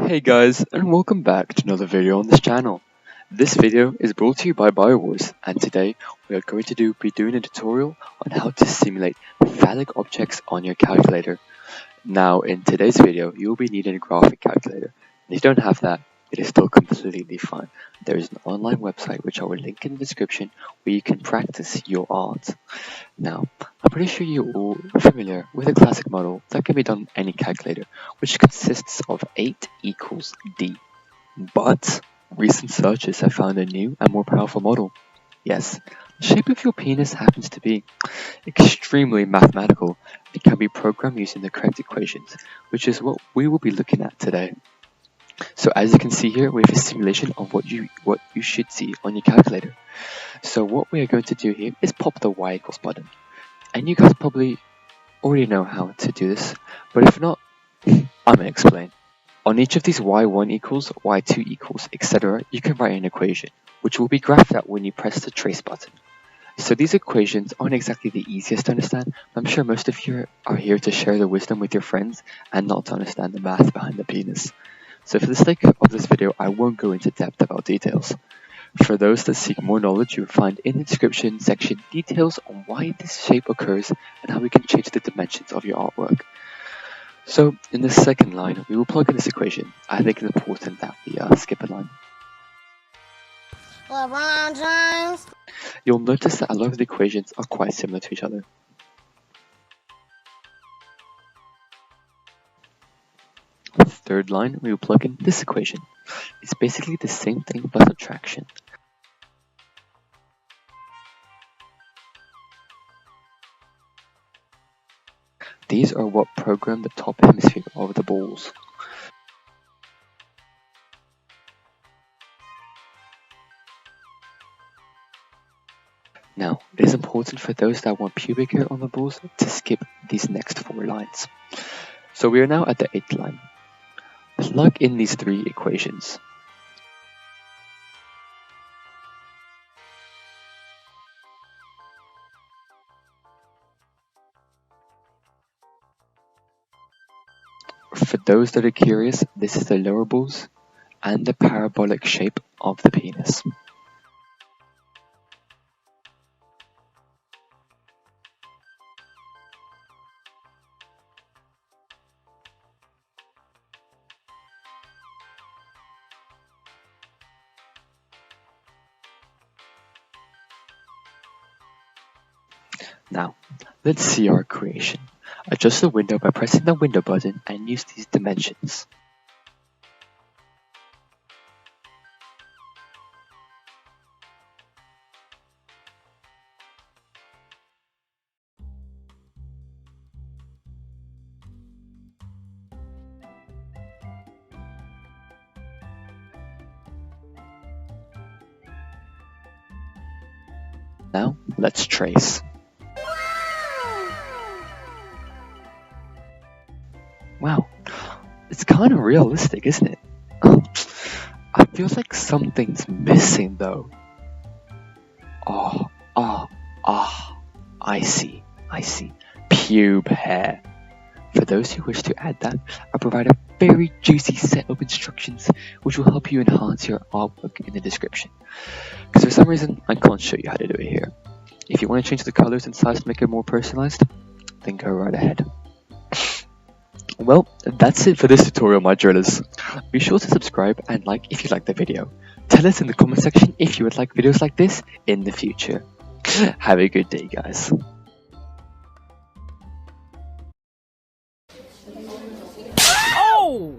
Hey guys, and welcome back to another video on this channel. This video is brought to you by biowarz, and today we are going to be doing a tutorial on how to simulate phallic objects on your calculator. Now in today's video you will be needing a graphic calculator. If you don't have that, it is still completely fine. There is an online website which I will link in the description where you can practice your art. Now, I'm pretty sure you're all familiar with a classic model that can be done on any calculator, which consists of 8 equals D. But recent searches have found a new and more powerful model. Yes, the shape of your penis happens to be extremely mathematical and can be programmed using the correct equations, which is what we will be looking at today. So as you can see here, we have a simulation of what you should see on your calculator. So what we are going to do here is pop the y equals button. And you guys probably already know how to do this, but if not, I'm going to explain. On each of these y1 equals, y2 equals, etc., you can write an equation, which will be graphed out when you press the trace button. So these equations aren't exactly the easiest to understand, but I'm sure most of you are here to share the wisdom with your friends and not to understand the math behind the penis. So for the sake of this video, I won't go into depth about details. For those that seek more knowledge, you will find in the description section details on why this shape occurs and how we can change the dimensions of your artwork. So in the second line, we will plug in this equation. I think it's important that we skip a line. LeBron James. You'll notice that a lot of the equations are quite similar to each other. Third line, we will plug in this equation. It's basically the same thing but subtraction. These are what program the top hemisphere of the balls. Now, it is important for those that want pubic hair on the balls to skip these next 4 lines. So we are now at the 8th line. Plug in these 3 equations. For those that are curious, this is the lower balls and the parabolic shape of the penis. Now, let's see our creation. Adjust the window by pressing the window button and use these dimensions. Now, let's trace. Wow, it's kind of realistic, isn't it? I feel like something's missing though. I see. Pube hair. For those who wish to add that, I provide a very juicy set of instructions which will help you enhance your artwork in the description. Because for some reason, I can't show you how to do it here. If you want to change the colors and size to make it more personalized, then go right ahead. Well, that's it for this tutorial, my drillers. Be sure to subscribe and like if you liked the video. Tell us in the comment section if you would like videos like this in the future. Have a good day, guys. Oh!